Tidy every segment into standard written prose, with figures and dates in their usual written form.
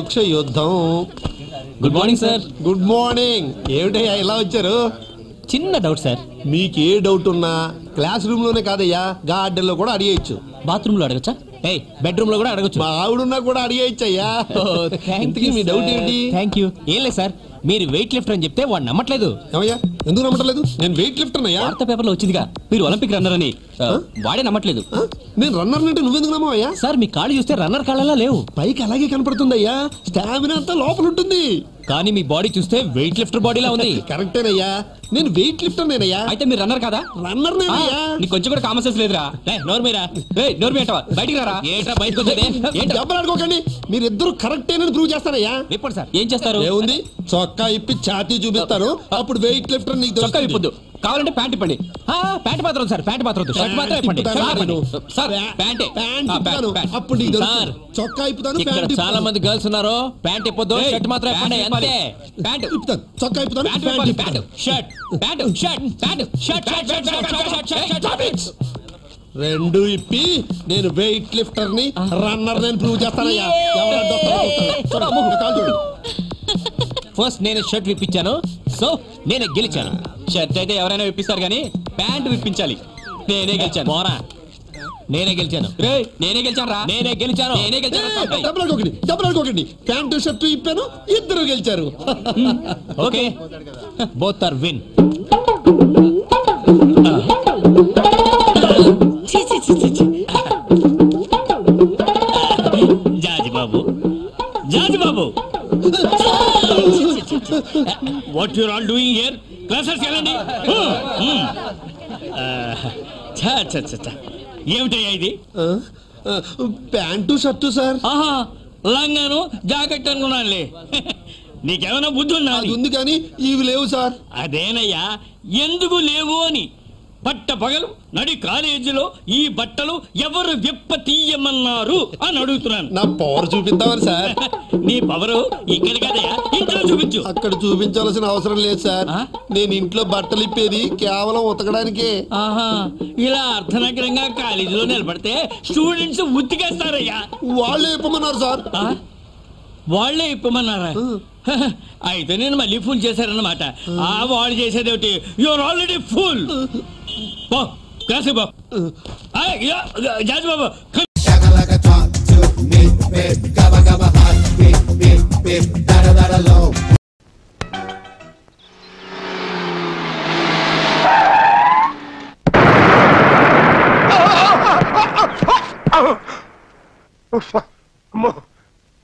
మోక్ష యుద్ధం. Good morning sir. Good morning. ఏమిటయ్యా ఇలా వచ్చారు? చిన్న డౌట్ సార్. మీకు ఏ డౌట్ ఉన్నా క్లాస్ రూమ్ లోనే కాదయ్యా, గార్డెన్ లో కూడా అడిగేయచ్చు. బాత్రూమ్ లో అడగచ్చా? బెడ్రూమ్ లో కూడా అడగచ్చు. మా ఆవిడున్నా కూడా అడిగేయచ్చు అయ్యా. ఇంతకీ మీ డౌట్ ఏంటి? Thank you. ఏం లేదు సార్, మీరు వెయిట్ లిఫ్టర్ అని చెప్తే వాడు నమ్మట్లేదు. ఏమయ్యా, ఎందుకు నమ్మట్లేదు? నేను వెయిట్ లిఫ్టర్ అయ్యా. వార్తా పేపర్ లో వచ్చిందిగా మీరు ఒలింపిక్ రన్నర్ అని. వాడే నమ్మట్లేదు. నేను రన్నర్ అంటే నువ్వెందుకు నమ్మవయ్యా? సార్ మీ కాళ్ళు చూస్తే రన్నర్ కాళ్ళలా లేవు. పైకి అలాగే కనపడుతుంది అయ్యా, స్టామినా అంతా లోపల ఉంటుంది. కానీ మీ బాడీ చూస్తే వెయిట్ లిఫ్టర్ బాడీలా ఉంది. కరెక్టేనయ్యా, నేను వెయిట్ లిఫ్టర్ నేనయ్యా. అయితే మీరు రన్నర్ కదా? రన్నర్ నేనయ్యా. నీకు కొంచెం కూడా కామన్ సెన్స్ లేదురా. నోరు మీరా, నోరు మీరా, బయటికి రారా. ఏంట్రా బయటకు వచ్చేది? దెబ్బలాడుకోకండి, మీరిద్దరు కరెక్టేనని ప్రూవ్ చేస్తారయ్యా. Report sir. ఏం చేస్తారు? ఏముంది, చొక్కా ఇప్పి ఛాతీ చూపిస్తాను, అప్పుడు వెయిట్ లిఫ్టర్ నీకు చొక్కా ఇప్పొద్దు, కావాలంటే ప్యాంట్ ఇప్పండి. ప్యాంట్ మాత్రం సార్, ప్యాంట్ మాత్రం షర్ట్ మాత్రం ఇప్పండి. సార్ చొక్కా ఇప్పుతాను. చాలా మంది గర్ల్స్ ఉన్నారు, ప్యాంట్ ఇప్పొద్దు, షర్ట్ మాత్రం ఇప్పండి. అంతే. ప్యాంట్ ఇప్పుతాను, చొక్కా ఇప్పుతాను, pant shirt, pant shirt, pant shirt, shirt. రెండు ఇప్పి నేను వెయిట్ లిఫ్టర్ ని రన్నర్ నేను ప్రూవ్ చేస్తానయ్యా. ఫస్ట్ నేను షర్ట్ విప్పించాను, సో నేనే గెలిచాను. షర్ట్ అయితే ఎవరైనా విప్పిస్తారు కానీ ప్యాంట్ విప్పించాలి. నేనే గెలిచాను. పోరా, నేనే గెలిచాను. నేనే గెలిచాను రా, నేనే గెలిచాను, నేనే గెలిచాను. డబ్బులు ప్యాంటు షర్ట్ ఇప్పాను, ఇద్దరు గెలిచారు. Okay, both are win. Jaji Babu, Jaji Babu, what you are all doing here? Classes వెళ్ళండి. ఏమిటయ్యా ఇది? Pant shirt sir. లంగాను జాకెట్ అనుకున్నానులే. నీకేమైనా బుద్ధి ఉందా? ఉంది కానీ ఇవి లేవు సార్. అదేనయ్యా, ఎందుకు లేవు అని. పట్ట పగలు నడి కాలేజీలో ఈ బట్టలు ఎవరు విప్ప తీయమన్నారు అని అడుగుతున్నాను. నా పవర్ చూపిద్దామని సార్. నీ పవరు ఇక్కడ కదయ్యా, ఇంట్లో చూపించు. అక్కడ చూపించాల్సిన అవసరం లేదు సార్. నేను ఇంట్లో బట్టలు ఇప్పేది కేవలం ఉతకడానికే. ఇలా అర్ధనగరంగా కాలేజీలో నిలబడితే స్టూడెంట్స్ ఉతికేస్తారయ్యా. వాళ్ళే ఇప్పమన్నారు సార్. వాళ్లే ఇప్పమన్నారా? అయితే నేను మళ్ళీ ఫుల్ చేశారన్నమాట. వాళ్ళు చేసేది ఏమిటి? You're already full. Jaji Babu,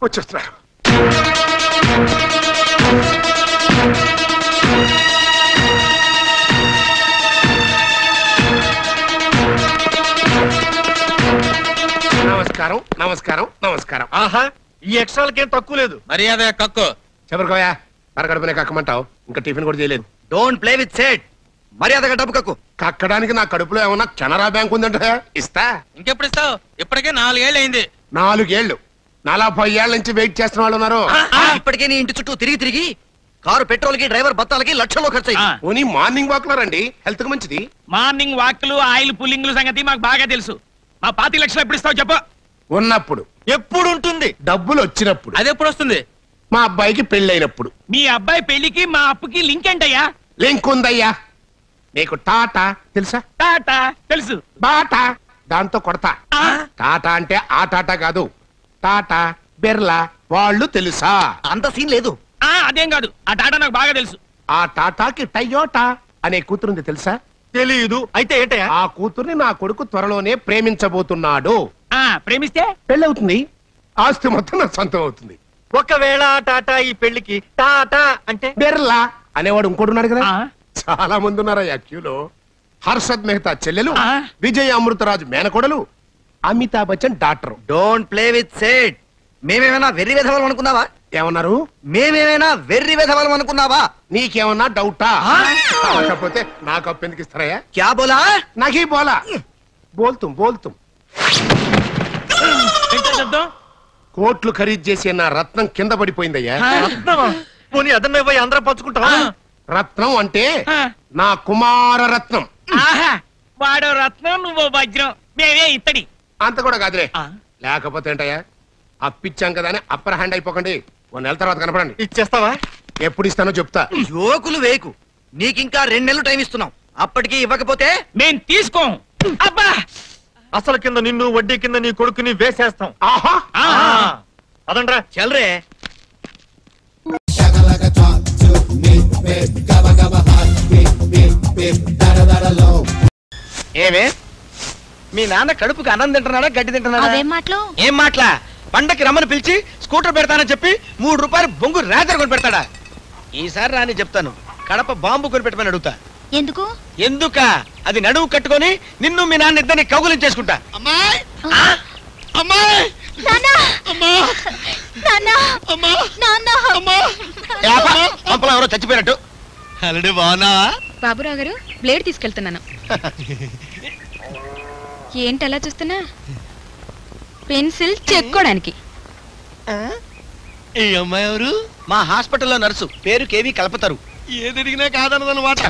వచ్చేస్తున్నారు. నమస్కారం నమస్కారం నమస్కారం. ఆహా, ఈ ఎక్స్ట్రాలకేం తక్కువ లేదు. మర్యాద కక్కు. చెబరుకోయా, అరగడుపునే కక్కమంటావు, ఇంకా టిఫిన్ కూడా చేయలేదు. Don't play with set. మర్యాదగా డబ్బు కక్కు. కక్కడానికి నా కడుపులో ఏమన్నా కెనరా బ్యాంక్ ఉందంట, ఇస్తా. ఇంకెప్పుడు ఇస్తావు? ఇప్పటికే 4 ఏళ్ళు అయింది. 4 ఏళ్ళు? 40 ఏళ్ల నుంచి వెయిట్ చేస్తున్న వాళ్ళు ఉన్నారు. ఇప్పటికే నీ ఇంటి చుట్టూ తిరిగి తిరిగి కారు పెట్రోల్ కి, డ్రైవర్ బత్తాలకి లక్షల్లో ఖర్చు అయింది. పోనీ మార్నింగ్ వాక్ లో రండి, హెల్త్ కు మంచిది. మార్నింగ్ వాక్లు, ఆయిల్ పుల్లింగ్లు సంగతి మాకు బాగా తెలుసు. మా 25 లక్షలు ఎప్పుడు ఇస్తావు చెప్ప? ఉన్నప్పుడు. ఎప్పుడు ఉంటుంది? డబ్బులు వచ్చినప్పుడు. అది ఎప్పుడు వస్తుంది? మా అబ్బాయికి పెళ్ళైనప్పుడు. మీ అబ్బాయి పెళ్లికి మా అప్పుకి లింక్ ఏంటయ్యా? లింక్ ఉందయ్యా. నీకు టాటా తెలుసా? టాటా తెలుసు. బాటా దాంతో కొడతా. టాటా అంటే ఆ టాటా కాదు, టాటా, బిర్లా వాళ్ళు తెలుసా? అంత సీన్ లేదు. అదేం కాదు, ఆ టాటా నాకు బాగా తెలుసు. ఆ టాటాకి టయోటా అనే కూతురుంది తెలుసా? తెలియదు. అయితే ఏంటయ్యా? ఆ కూతుర్ని నా కొడుకు త్వరలోనే ప్రేమించబోతున్నాడు. ప్రేమిస్తే పెళ్ళవుతుంది, ఆస్తి మొత్తం నా సొంతం అవుతుంది. ఒకవేళ టాటా ఈ పెళ్లికి టాటా అంటే బిర్లా అనేవాడు ఇంకోడున్నాడు కదా. చాలా మంది ఉన్నారా క్యూలో. హర్షద్ మెహతా చెల్లెలు, విజయ్ అమృతరాజు మేనకోడలు, Amitabh Bachchan doctor. Don't play with set. మేమేమైనా వెర్రి వెధవలం అనుకున్నావా? ఏమన్నారు? మేమేమైనా వెర్రి వెధవలం అనుకున్నావా? నీకేమన్నా డౌటా? కాకపోతే నాకు అప్పు ఎందుకు ఇస్తారయ్యా? క్యా బోలా? నాకీ బోలా. బోల్తుం బోల్తుం. కోట్లు ఖరీదు చేసే నా రత్నం కింద పడిపోయిందయ్యా. పోనీ అదన్న పోయి అందరం పంచుకుంటావా? రత్నం అంటే నా కుమార రత్నం. వాడో రత్నం, నువ్వు వజ్రం, మేమే ఇత్తడి. అంత కూడా కాదులే. లేకపోతే ఏంటయ్యా, అప్పిచ్చాం కదా అని అప్పర్ హ్యాండ్ అయిపోకండి. 1 నెల తర్వాత కనపడండి. ఇచ్చేస్తావా? ఎప్పుడు ఇస్తానో చెప్తా. జోకులు వేకు. నీకింకా 2 నెలలు టైం ఇస్తున్నాం. అప్పటికి ఇవ్వకపోతే మేం తీసుకోం. అబ్బా అసలు కింద నిన్ను, వడ్డీ కింద నీ కొడుకుని వేసేస్తాం. ఆహా అదండ్రా. చల్రే. ఏమే మీ నాన్న కడుపుకి అన్నం తింటున్నాడా, గడ్డి తింటున్నాడా? ఏం మాట్లా? పండకి రమ్మని పిలిచి స్కూటర్ పెడతానని చెప్పి 3 రూపాయలు బొంగు రేజర్ కొని పెడతాడా? ఈసారి రాని చెప్తాను, కడప బాంబు కొని పెట్టమని అడుగుతా. ఎందుకు? ఎందుక? అది నడువు కట్టుకొని నిన్ను మీ నాన్న ఇద్దరిని కౌగులించేసుకుంటా. అమ్మాయి అమ్మాయి పంపలో ఎవరో చచ్చిపోయినట్టు. అల్లుడు బాగున్నావా? బాబురావు గారు, బ్లేడ్ తీసుకెళ్తున్నాను. ఏంటి అలా చూస్తున్నా? పెన్సిల్ చెక్కోడానికి. ఈ అమ్మాయి ఎవరు? మా హాస్పిటల్లో నర్సు, పేరు కేవి కల్పతరు. ఏదడిగినా కాదన్నదన్నమాట.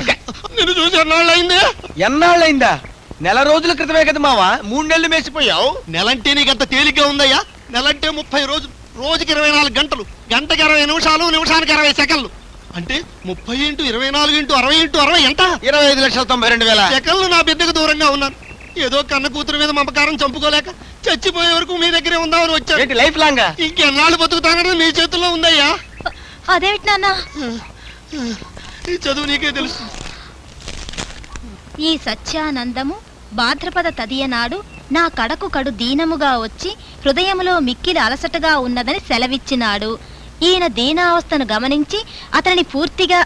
నేను చూసి ఎన్నాళ్ళైందే? ఎన్నాళ్ళైందా? 1 నెల రోజుల క్రితమే కదా మావా, 3 నెలలు మేసిపోయావు. నెలంటే నీకంత తేలిగ్గా ఉందయ్యా? నెలంటే 30 రోజులు, రోజుకి 24 గంటలు, గంటకి 20 నిమిషాలు, నిమిషానికి 20 సెకండ్లు. అంటే 30 × 24 × 60 × 60 ఎంత? 25,92,000 సెకండ్లు. నా బిడ్డకు దూరంగా ఉన్నాను. ఏదో కన్న కూతురు మీద మమకారం చంపుకోలేక చచ్చిపోయే వరకు మీ దగ్గరే ఉందామని వచ్చాను. ఏంటి లైఫ్ లాంగ్? ఇంకెన్నాళ్ళు బతుకుతానని మీ చేతుల్లో ఉందయ్యా. అదేమిటి నాన్న? ఈ చదువు నీకే తెలుసు. ఈ సత్యానందము భాద్రపద తదియనాడు నా కడకు కడు దీనముగా వచ్చి హృదయములో మిక్కిలి అలసటగా ఉన్నదని సెలవిచ్చినాడు. ఈయన దీనావస్థను గమనించి అతనిని పూర్తిగా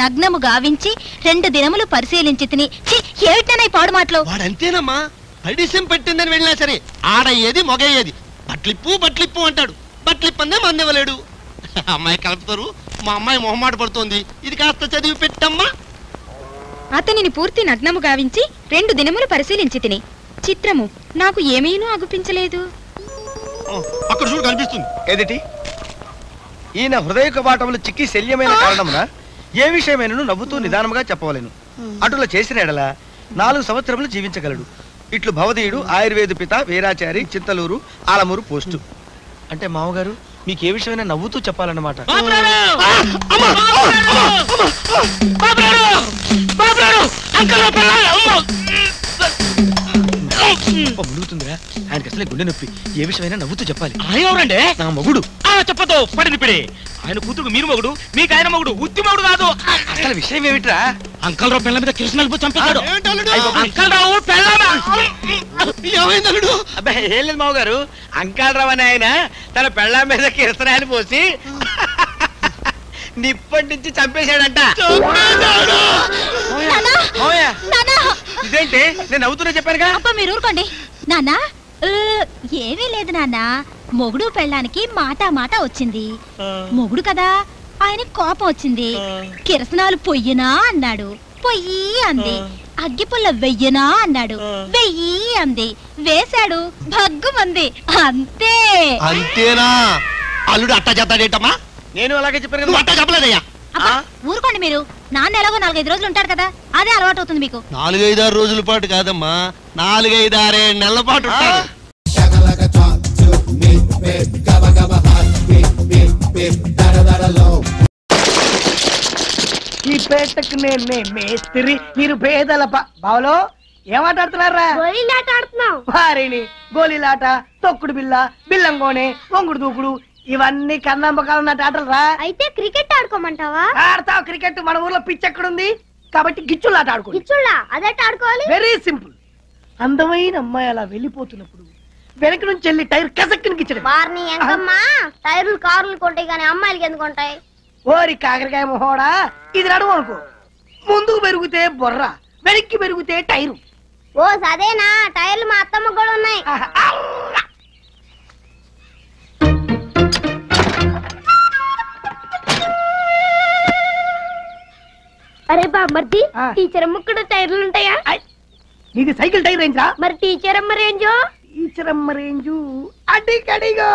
నగ్నము గావించి 2 దినములు పరిశీలించి తిని. ఏమిటనే పాడు మాటలు? వాడంతేనమ్మా, పడిసం పెట్టిందని వెళ్ళినా సరే ఆడయ్యేది మొగయ్యేది. బట్లిప్పు అంటాడు. బట్లిప్పందే మందివ్వలేడు. అమ్మాయి కలుపుతారు. మా అమ్మాయి మొహమాట పడుతోంది. ఇది కాస్త చదివి పెట్టమ్మా. అతనిని పూర్తి నగ్నము గావించి 2 దినములు పరిశీలించి తిని. చిత్రము, నాకు ఏమీనూ అగుపించలేదు. అక్కడ చూడు, కనిపిస్తుంది. ఏదిటి? ఈయన హృదయ కవాటములు చిక్కి శల్యమైన కారణమున ఏ విషయమైనను నవ్వుతూ నిదానముగా చెప్పవలెను. అటులా చేసిన ఎడల 4 సంవత్సరములు జీవించగలడు. ఇట్లు భవదీయుడు ఆయుర్వేద పిత వీరాచారి, చింతలూరు, ఆలమూరు పోస్టు. అంటే మామగారు మీకు ఏ విషయమైనా నవ్వుతూ చెప్పాలన్నమాట. మునుగుతుందిరా ఆయనకి అసలే గుండె నొప్పి. ఏ విషయమైనా నవ్వుతూ చెప్పాలి. ఆయన ఎవరండి? నా మొగుడు. చెప్పదు పడింది పిడి. ఆయన కూతురు మీరు మొగుడు, మీకు ఆయన మొగుడు. ఉత్తి మొగుడు కాదు. అసలు విషయం ఏమిట్రా? అంకల్ రావు పిల్ల మీద కృష్ణల్పు చంపేశాడు. ఏంటల్లుడు? అంకల్ రావు పెళ్ళామా? ఏమైందల్లుడు? అబ్బాయి ఏం లేదు మామగారు, అంకల్ రావు అని ఆయన తన పెళ్ళ మీద కిరసనాయలు పోసి నిప్పంటించి చంపేశాడంట. ఇదేంటి? నేను నవ్వుతున్నా చెప్పానుగా. అబ్బా మీరు ఊరుకోండి నాన్న. ఏమీ లేదు నాన్న. మొగుడు పెళ్ళానికి మాట వచ్చింది. మొగుడు కదా, ఆయన కోపం వచ్చింది. కిరసనాలు పొయ్యినా అన్నాడు, పొయ్యి అంది. అగ్గిపుల్ల వెయ్యనా అన్నాడు, వెయ్యి అంది. వేశాడు, భగ్గుమంది. అంతే. అంతేనా? అల్లుడు అట్టా చేస్తాడేటమ్మా? నేను అలాగే చెప్పాను కదా. నువ్వు అట్టా చెప్పలేదయ్యా. ఊరుకోండి మీరు. నాన్న ఎలాగో 4-5 రోజులు ఉంటాడు కదా, అదే అలవాటు అవుతుంది మీకు. 4-5-6 రోజుల పాటు కాదమ్మా, 4-5-6 నెలల పాటు ఉంటాడు. ఈ పేటకు నేనే మేస్త్రి, మీరు పేదల బావలో ఏమాటాడుతున్నారా? గోళీలాట ఆడుతున్నాం. వారిని గోళీలాట, తొక్కుడు బిల్ల, బిల్లంగోనే, వంగుడు దూకుడు, ఇవన్నీ కన్నంబకాలు ఉన్నట్టు ఆటలు రా. అయితే క్రికెట్ ఆడుకోమంటావా? ఆడతావు క్రికెట్. మన ఊర్లో పిచ్ ఎక్కడుంది కాబట్టి గిచ్చులాట ఆడుకో. గిచ్చుళ్ళ అదెట్ ఆడుకోవాలి? Very simple. అందమైన అమ్మాయి అలా వెళ్ళిపోతున్నప్పుడు వెనక నుంచి వెళ్ళి టైర్ కసక్కిని గిచ్చడం. వారిని ఎంకమ్మా, టైర్లు కార్లు కొంటాయి కానీ అమ్మాయిలకి ఎందుకు ఉంటాయి? ఓరి కాకరకాయ మొహోడా, ఇది నడువు అనుకో. ముందుకు పెరిగితే బొర్ర, వెనక్కి పెరిగితే టైరు. ఓ సదేనా? టైర్లు మా అత్తమ్మ కూడా ఉన్నాయి. అరే బామ్మర్ది, టీచర్ అమ్మ కూడా టైర్లు ఉంటాయా? నీది సైకిల్ టైర్ రేంజ్ రా. మరి టీచర్ అమ్మ రేంజో? టీచర్ అమ్మ రేంజు అడిగడిగో.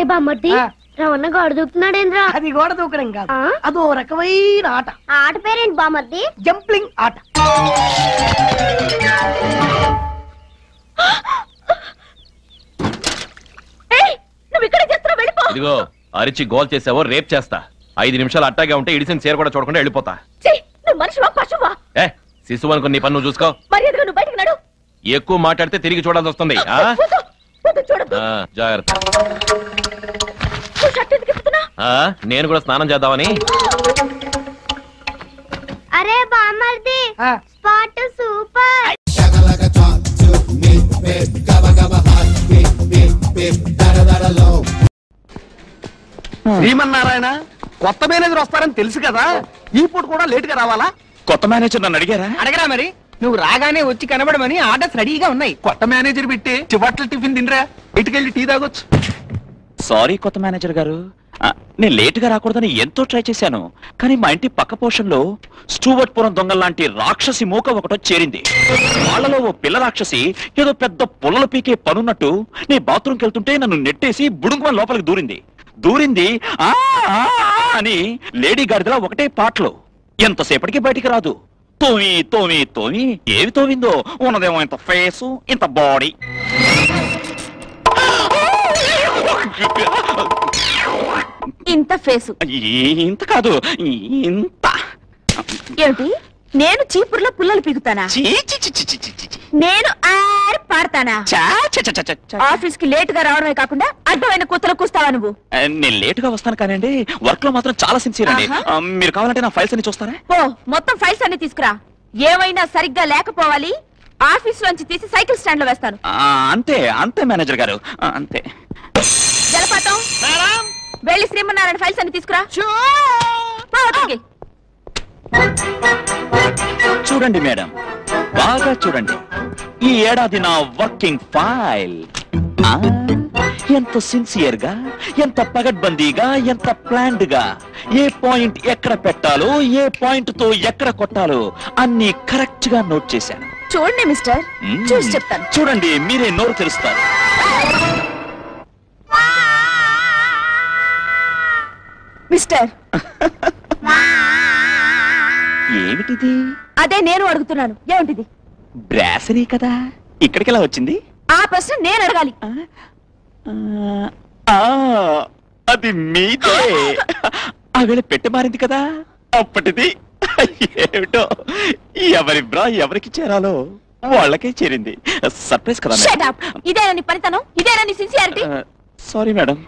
అరే బామ్మర్ది రవణ గోడ దూకుతున్నాడేంద్రా? అది గోడ దూకడం కాదు, అదో రకమైన ఆట. ఆ ఆట పేరేంటి బామ్మర్ది? జంప్లింగ్ ఆట. నువ్వు ఇక్కడ చేస్తున్నా వెళ్ళిపో. ఇదిగో అరిచి గోల్ చేసావో రేప్ చేస్తా. 5 నిమిషాలు అట్టాగే ఉంటే ఇడిసిన చీర కూడా చూడకుండా వెళ్ళిపోతా. నువ్వు మనిషివా పశువా? శిశువు అనుకుని నీ పని నువ్వు చూసుకో. మర్యాదగా నువ్వు బయటకు నడు. ఎక్కువ మాట్లాడితే తిరిగి చూడాల్సి వస్తుంది. జాగ్రత్త. నేను కూడా స్నానం చేద్దామని. అరే బామ్మర్ది స్పాట్ సూపర్. శ్రీమన్నారాయణ, కొత్త మేనేజర్ వస్తారని తెలుసు కదా, ఈ పూట కూడా లేట్ గా రావాలా? కొత్త మేనేజర్ నన్ను అడిగారా? అడగరా మరి. నువ్వు రాగానే వచ్చి కనబడమని ఆర్డర్స్ రెడీగా ఉన్నాయి. కొత్త మేనేజర్ పెట్టి చివట్ల టిఫిన్ తినరా, ఇటుకెళ్ళి టీ తాగొచ్చు. సారీ కొత్త మేనేజర్ గారు, నేను లేట్ గా రాకూడదని ఎంతో ట్రై చేశాను. కానీ మా ఇంటి పక్క పోర్షన్లో స్టూవర్ట్పురం దొంగల్లాంటి రాక్షసి మూక ఒకటో చేరింది. వాళ్ళలో ఓ పిల్ల రాక్షసి ఏదో పెద్ద పుల్లలు పీకే పనున్నట్టు నీ బాత్రూమ్కి వెళ్తుంటే నన్ను నెట్టేసి బుడుగుమని లోపలికి దూరింది అని లేడీ గాడిదలా ఒకటే పాటలో. ఎంతసేపటికి బయటికి రాదు. తోమి ఏవి తోవిందో, ఉన్నదేమో ఇంత ఫేసు, ఇంత బాడీ. ఇంత ఫేసు ఇంత కాదు, ఇంత. ఏమిటి, నేను చీపుర్లో పుల్లలు పీకుతానా? నేను పాడతానా? ఆఫీస్ కి లేట్ గా రావడమే కాకుండా అడ్డమైన కూతలు కూస్తావా నువ్వు? నేను లేట్ గా వస్తాను కానండి, వర్క్ లో మాత్రం చాలా సిన్సియర్ అండి. మీరు కావాలంటే నా ఫైల్స్ అన్ని చూస్తారా? ఓ మొత్తం ఫైల్స్ అన్ని తీసుకురా. ఏమైనా సరిగ్గా లేకపోవాలి, ఆఫీస్ లోంచి తీసి సైకిల్ స్టాండ్ లో వేస్తాను. అంతే మేనేజర్ గారు, అంతే. జలపాతం, వెళ్ళి శ్రీమన్నారాయణ ఫైల్స్ అన్ని తీసుకురా. చూడండి మేడం, బాగా చూడండి. ఈ ఏడాది నా వర్కింగ్ ఫైల్ ఎంత సిన్సియర్ గా, ఎంత పగడ్బందీగా, ఎంత ప్లాన్డ్ గా, ఏ పాయింట్ ఎక్కడ పెట్టాలో, ఏ పాయింట్ తో ఎక్కడ కొట్టాలో అన్ని కరెక్ట్ గా నోట్ చేశాను. చూడండి మిస్టర్, చూసి చెప్తాను. చూడండి, మీరే నోరు తెరుస్తారు. మిస్టర్, ఏమిటిది? అదే నేను అడుగుతున్నాను, ఏమిటిది? బ్రాసరీ కదా, ఇక్కడికి ఎలా వచ్చింది? ఆ ప్రశ్న నేను అడగాలి. అది మీదే. ఆ వేళ పెట్టె మారింది కదా, అప్పటిది. ఏమిటో, ఎవరి బ్రా ఎవరికి చేరాలో వాళ్ళకే చేరింది. సర్ప్రైజ్ కదా. ఇదేనా నీ పనితనం? ఇదేనా నీ సిన్సియారిటీ? సారీ మేడం,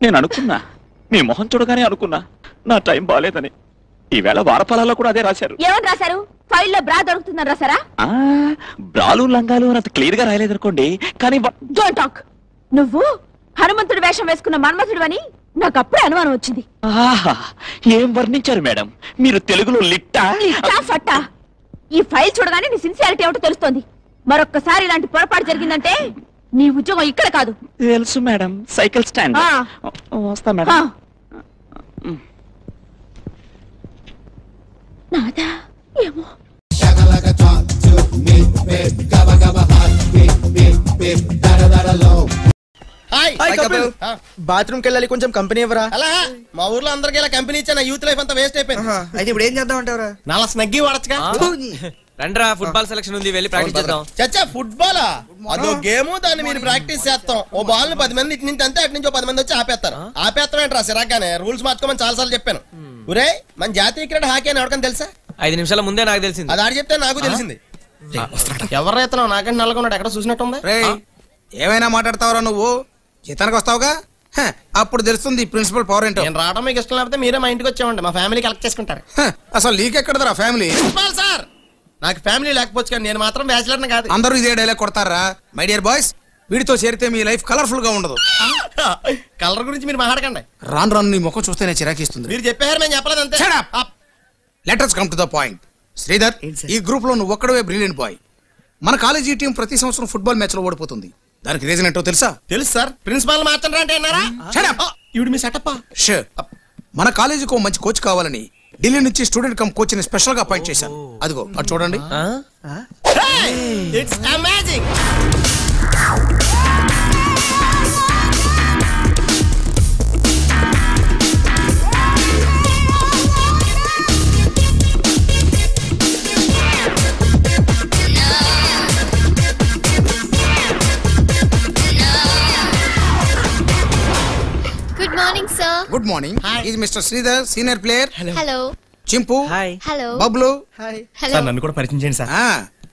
నేను అనుకున్నా, మీ మొహం చూడగానే అనుకున్నా నా టైం బాలేదని. ఈవేళ వారఫలాల్లో కూడా అదే రాశారు. ఏమని రాశారు? ఫైల్లో బ్రా దొరుకుతుందని రాశారా? బ్రాలు లంగాలు అంత క్లియర్ గా రాయలేదు అనుకోండి, కానీ డోంట్ టాక్. నువ్వు హనుమంతుడి వేషం వేసుకున్న మన్మథుడు అని నాకు అప్పుడే అనుమానం వచ్చింది. ఏం వర్ణించారు మేడం, మీరు తెలుగులో లిట్టా ఫట్టా. ఈ ఫైల్ చూడగానే నీ సిన్సియారిటీ ఏమిటో తెలుస్తోంది. మరొక్కసారి ఇలాంటి పొరపాటు జరిగిందంటే నీ ఉద్యోగం ఇక్కడ కాదు. తెలుసు మేడం, సైకిల్ స్టాండ్. వస్తా మేడం. నాదా ఏమో. బాత్రూమ్ కెళ్ళాలి, కొంచెం కంపెనీ ఇవ్వరా? అలా మా ఊర్లో అందరికి ఇలా కంపెనీ ఇచ్చా, యూత్ లైఫ్ అంతా వేస్ట్ అయిపోయింది. అయితే ఇప్పుడు ఏం చేద్దాం అంటారా? నాలా స్నగ్గి వాడచ్చుగా. రండ్రా, ఫుట్బాల్ సెలక్షన్ ఉంది, వెళ్ళి ప్రాక్టీస్ చేద్దాం. చచ్చా, ఫుట్బాలా? అదో గేమ్, దాన్ని మీరు ప్రాక్టీస్ చేస్తాం. ఓ బాల్ 10 మంది ఇటు నుంచి అంతే, అటు నుంచి 10 మంది వచ్చి ఆపేస్తారు. ఆపేస్తామేంట్రా సిరాగానే? రూల్స్ మార్చుకోమని చాలా సార్లు చెప్పాను. ఒరే, మన జాతీయ క్రీడ హాకీ అని ఎవరికని తెలుసా? 5 నిమిషాల ముందే నాకు తెలిసింది. అది ఆడి చెప్తే నాకు తెలిసింది. ఎవరు రైతులో నాకంటే నల్లగొన్నాడు, ఎక్కడ చూసినట్టుంది. ఏమైనా మాట్లాడతావురా నువ్వు? జీతానికి వస్తావుగా, అప్పుడు తెలుస్తుంది ప్రిన్సిపల్ పవర్ ఏంటో. నేను రావడం మీకు ఇష్టం లేకపోతే మీరే మా ఇంటికి వచ్చామండి, మా ఫ్యామిలీ కలెక్ట్ చేసుకుంటారు. అసలు నీకెక్కడదరా ఫ్యామిలీ? సార్, నాకు ఫ్యామిలీ లేకపోవచ్చు కానీ నేను మాత్రం బ్యాచిలర్ కాదు. అందరూ ఇదే డైలాగ్ కొడతారా? మై డియర్ బాయ్స్, వీడితో చేరితే మీ లైఫ్ కలర్ఫుల్ గా ఉండదు. కలర్ గురించి మీరు మాట్లాడకండి. రాను రాను నీ ముఖం చూస్తేనే చిరాకిస్తుంది. మీరు చెప్పారు, మేము చెప్పలేదు అంతే. Letters come to the point. Sridhar, ఈ గ్రూప్ లో నువ్వు ఒక్కడవే బ్రిలియంట్ బాయ్. మన కాలేజీ టీం ప్రతి సంవత్సరం ఫుట్బాల్ మ్యాచ్ లో ఓడిపోతుంది. దానికి రీజన్ ఏంటో తెలుసా? తెలుసు సార్. ప్రిన్సిపాల్ మార్చండి అంటే మీ సెటప్. మన కాలేజీకి ఓ మంచి కోచ్ కావాలని ఢిల్లీ నుంచి స్టూడెంట్ కమ్ కోచ్ ని స్పెషల్ గా అపాయింట్ చేశాను. అదిగో అటు చూడండి. It's amazing. Good morning. Is mister Sridhar, senior player. Hello Chimpu, hello Bablu. Hello నన్ను కూడా పరిచయం చేయండి సార్.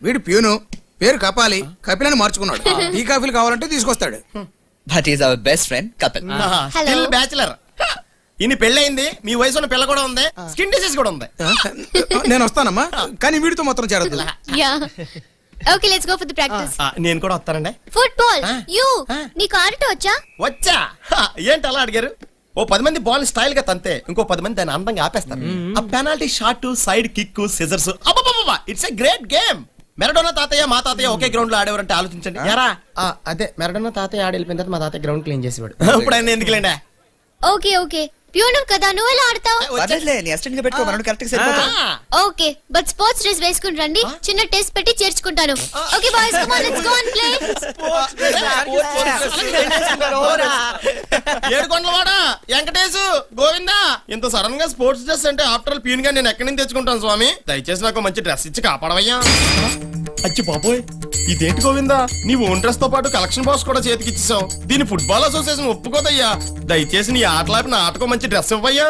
వీడు ప్యూను, పేరు కపాలి, కపిలని మార్చుకున్నాడు. టీ కాఫీలు కావాలంటే తీసుకొస్తాడు. That is our best friend Kapil. Hello bachelor. ఇన్ని పెళ్ళయింది, మీ వయసు ఉన్న పిల్ల కూడా ఉంది, స్కిన్ డిసీజ్ కూడా ఉంది. నేను వస్తానమ్మా, కానీ వీడితో మాత్రం చేరద్దు. Yeah okay let's go for the practice. నేను కూడా వస్తానండి. ఫుట్బాల్ యు నీకు ఆడటం వచ్చా? వచ్చా. ఏంటి అలా అడిగారు? ఓ 10 మంది బాల్ స్టైల్ గా తంతే ఇంకో 10 మంది దాన్ని అందంగా ఆపేస్తారు. ఆ penalty shot, side kick, scissors, it's a great game. Maradona తాతయ్య మా తాతయ్య ఒకే గ్రౌండ్ లో ఆడేవారంటే ఆలోచించండి. అదే మెరడోనా తాతయ్య ఆడి వెళ్ళిపోయిన తర్వాత మా తాతయ్య గ్రౌండ్ క్లీన్ చేసేవాడు. ఇప్పుడు ఆయన ఎందుకు లేండి. ఓకే ఓకే ప్యూను కదా నువ్వు ఎలా ఆడతావు? నీ అసిస్టెంట్ గా పెట్టుకో, మనం కరెక్ట్ సరిపోతాం. ఓకే బట్ స్పోర్ట్స్ డ్రెస్ వేసుకుని రండి, చిన్న టెస్ట్ పెట్టి చేర్చుకుంటాను. Okay boys come on let's go and play. ఏడుకొండలవాడా వెంకటేశ్ గోవిందా, ఇంత సడన్ గా స్పోర్ట్స్ డ్రెస్ అంటే ఆఫ్టర్ ఆల్ ప్యూన్ గా నేను ఎక్కడి నుంచి తెచ్చుకుంటాను స్వామి? దయచేసి నాకు మంచి డ్రెస్ ఇచ్చి కాపాడవయ్యా. అచ్చి బాబోయ్, ఇదేంటి గోవిందా, నీ ఓన్ డ్రెస్ తో పాటు కలెక్షన్ బాక్స్ కూడా చేతికి ఇచ్చేసావు. దీని ఫుట్బాల్ అసోసియేషన్ ఒప్పుకోదయ్యా. దయచేసి నీ ఆటలాపి నా ఆటకో మంచి డ్రెస్ ఇవ్వయ్యా.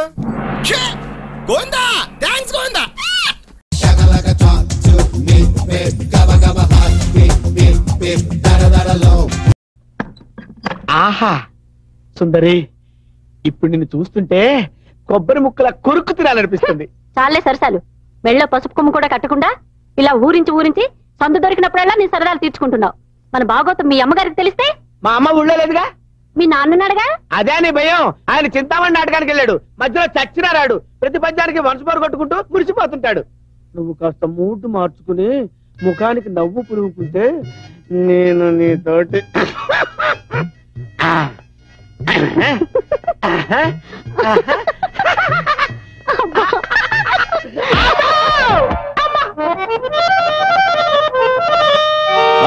గోవిందా, థ్యాంక్స్ గోవిందా. ఆహా సుందరి, ఇప్పుడు నిన్ను చూస్తుంటే కొబ్బరి ముక్కల కొరుకు తినాలనిపిస్తుంది. చాలే సరసాలు, మెళ్ళో పసుపు కొమ్ము కూడా కట్టకుండా ఇలా ఊరించి ఊరించి సందు దొరికినప్పుడల్లా నీ సరదాలు తీర్చుకుంటున్నావు. మన భాగవతం మీ అమ్మగారికి తెలిస్తే? మా అమ్మ ఊళ్ళో లేదుగా. మీ నాన్నన్నాడుగా. అదే నీ భయం. ఆయన చింతామణి నాటకానికి వెళ్ళాడు, మధ్యలో చచ్చినా రాడు. ప్రతి పద్యానికి వనసుపోరు కొట్టుకుంటూ మురిసిపోతుంటాడు. నువ్వు కాస్త మూడు మార్చుకుని ముఖానికి నవ్వు పురుగుకుంటే నేను నీతోటి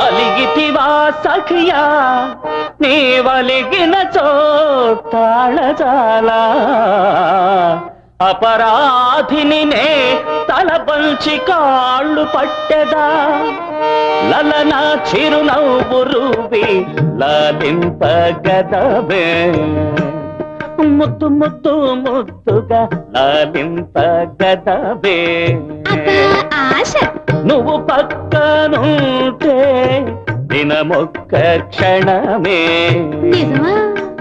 అలిగితివా సఖియా నీవలిగిన చోటాళజాలా అపరాధిని నే తలపంచి కాళ్ళు పట్టెదా లలన చిరునవ్వు రూపి లాలింపగదవే ముద్దు ముద్దు ముద్దుగా లాలింపగదవే ఆశ నువ్వు పక్కనుంటే దినమొక్క క్షణమే నిజమా?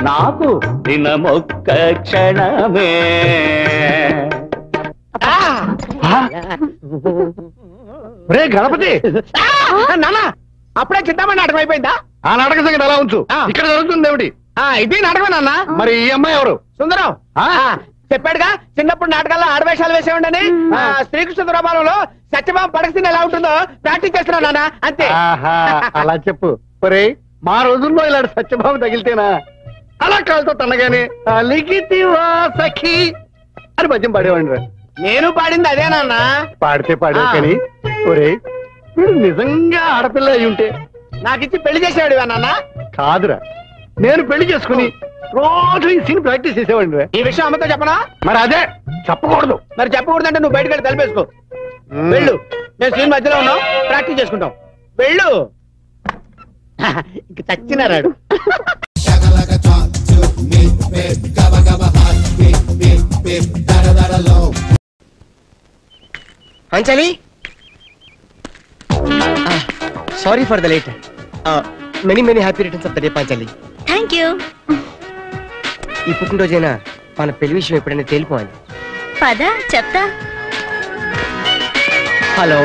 నాకు దినమొక్క క్షణమే. రే గణపతి, నాన్న అప్పుడే చింతామణి నాటకం అయిపోయిందా? ఆ నాటక సంగతి ఎలా ఉంచు, ఇక్కడ జరుగుతుంది ఏమిటి? ఇది నాటకం నాన్న. మరి ఈ అమ్మాయి ఎవరు? సుందరం. చెప్పాడుగా చిన్నప్పుడు నాటకాల్లో ఆడవేషాలు వేసేవాడని. శ్రీకృష్ణ దురాపాలంలో సత్యభామ పడకసిన ఎలా ఉంటుందో ప్రాక్టీస్ చేస్తున్నావు నాన్న, అంతే. అలా చెప్పు. ఒరే మా రోజుల్లో ఇలాంటి సత్యభామ తగిలితేనా అలా కాలుతో తనగానే అలిగితివా సఖి అని పద్యం పాడేవాడి. నేను పాడింది అదే నాన్న. పాడితే పాడే కానీ ఒరే మీరు నిజంగా ఆడపిల్ల అయి ఉంటే నాకిచ్చి పెళ్లి చేసేవాడు నాన్న. కాదురా, నేను పెళ్లి చేసుకుని రోజు ఈ సీన్ ప్రాక్టీస్ చేసేవాడి. ఈ విషయం అమ్మతో చెప్పనా? మరి అదే చెప్పకూడదు. మరి చెప్పకూడదు అంటే నువ్వు బయటకు వెళ్ళి తలిపేసుకో. వెళ్ళు, నేను సీన్ మధ్యలో ఉన్నావు, ప్రాక్టీస్ చేసుకుంటాం. వెళ్ళు. ఇంక చచ్చినారాడు. Anjali, sorry for the late. Many many happy returns of the day Panchali. Thank you. ఈ పుట్టినరోజైనా మన పెళ్లి విషయం ఎప్పుడైనా తేలిపోవాలి. పద చెప్తా. హలో,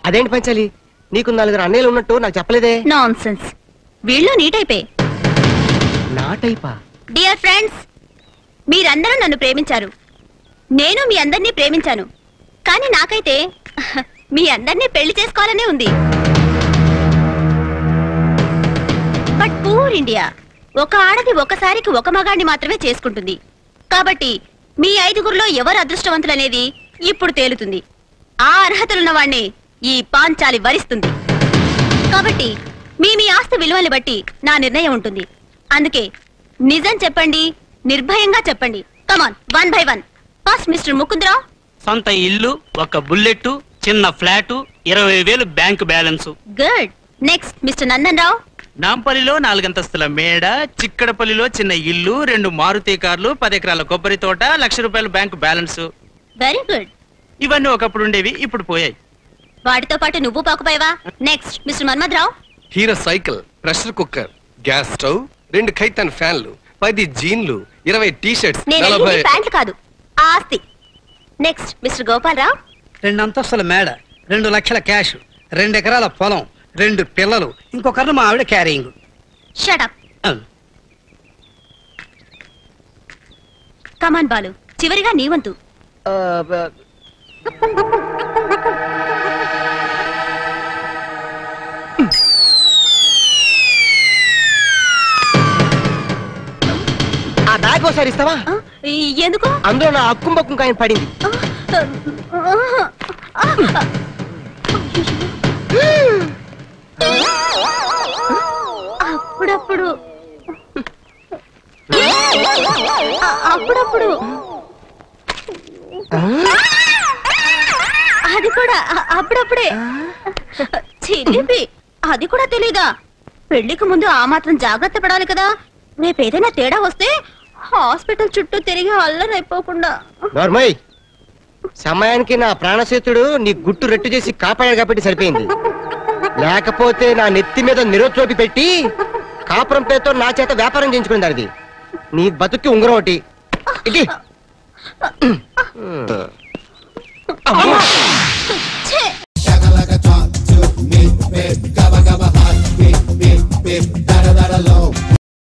అదేంటి పంచాలి, నీకు 4 అన్నయ్యలు ఉన్నట్టు నాకు చెప్పలేదే. Non sense. వీళ్ళు నీ టైపే. నా టైపా? డియర్ ఫ్రెండ్స్, మీరందరూ నన్ను ప్రేమించారు, నేను మీ అందరినీ ప్రేమించాను. కానీ నాకైతే మీ అందరినీ పెళ్లి చేసుకోవాలనే ఉంది. బట్ పూర్ ఇండియా, ఒక ఆడది ఒకసారికి ఒక మగాడిని మాత్రమే చేసుకుంటుంది. కాబట్టి మీ 5గురిలో ఎవరు అదృష్టవంతులనేది ఇప్పుడు తేలుతుంది. ఆ అర్హతలున్న వాణ్ణి ఈ పాంచాలి వరిస్తుంది. కాబట్టి మీ ఆస్తి విలువల్ని బట్టి నా నిర్ణయం ఉంటుంది. అందుకే నిజం చెప్పండి, నిర్భయంగా చెప్పండి. Come on, 1 by 1. First mister Mukundarao. సొంత ఇల్లు, ఒక బుల్లెట్, చిన్న flat, 20,000 bank balance. Good. Next mister Nandan Rao. నాంపల్లిలో 4 అంతస్తుల మేడ, చిక్కడపల్లిలో చిన్న ఇల్లు, 2 మారుతి కార్లు, 10 ఎకరాల కొబ్బరి తోట, 1,00,000 రూపాయల బ్యాంకు బ్యాలెన్స్. Very good. ఇవన్నీ ఒకప్పుడు ఉండేవి, ఇప్పుడు పోయాయి. వాటితో పాటు నువ్వు పాకుపోయావా? Next mister Manmatharao. Hero cycle, pressure cooker, gas stove, 2 Khaitan ఫ్యాన్లు, 10 జీన్లు, 20 టీ షర్ట్స్, నేను అడిగింది ప్యాంట్లు కాదు, ఆస్తి. Next mister Gopalarao. 2 అంతస్తుల మేడ, 2 లక్షల క్యాష్, 2 ఎకరాల పొలం, 2 పిల్లలు, ఇంకొకరిని మా ఆవిడ caring. Shut up. Come on Balu, చివరిగా నీ వంతు. ఆ బ్యాగ్ ఒకసారి ఇస్తావా? ఎందుకు? అందులో నా అక్కుం బక్కుం కాయని పడింది. అప్పుడప్పుడు అప్పుడప్పుడు అది కూడా అప్పుడప్పుడే. చిలిపి, అది కూడా తెలీదా? పెళ్లికి ముందు ఆ మాత్రం జాగ్రత్త పడాలి కదా. రేపేదైనా తేడా వస్తే హాస్పిటల్ చుట్టూ తిరిగి అల్లరైపోకుండా. నార్మల్ సమయానికి నా ప్రాణసేతుడు నీ గుట్టు రెట్టు చేసి కాపాడాడు కాబట్టి సరిపోయింది. లేకపోతే నా నెత్తి మీద నిరోచోపి పెట్టి కాపురం పేరుతో నా చేత వ్యాపారం చేయించుకుంది. అది నీ బతుక్కి ఉంగరం ఒకటి ఇది.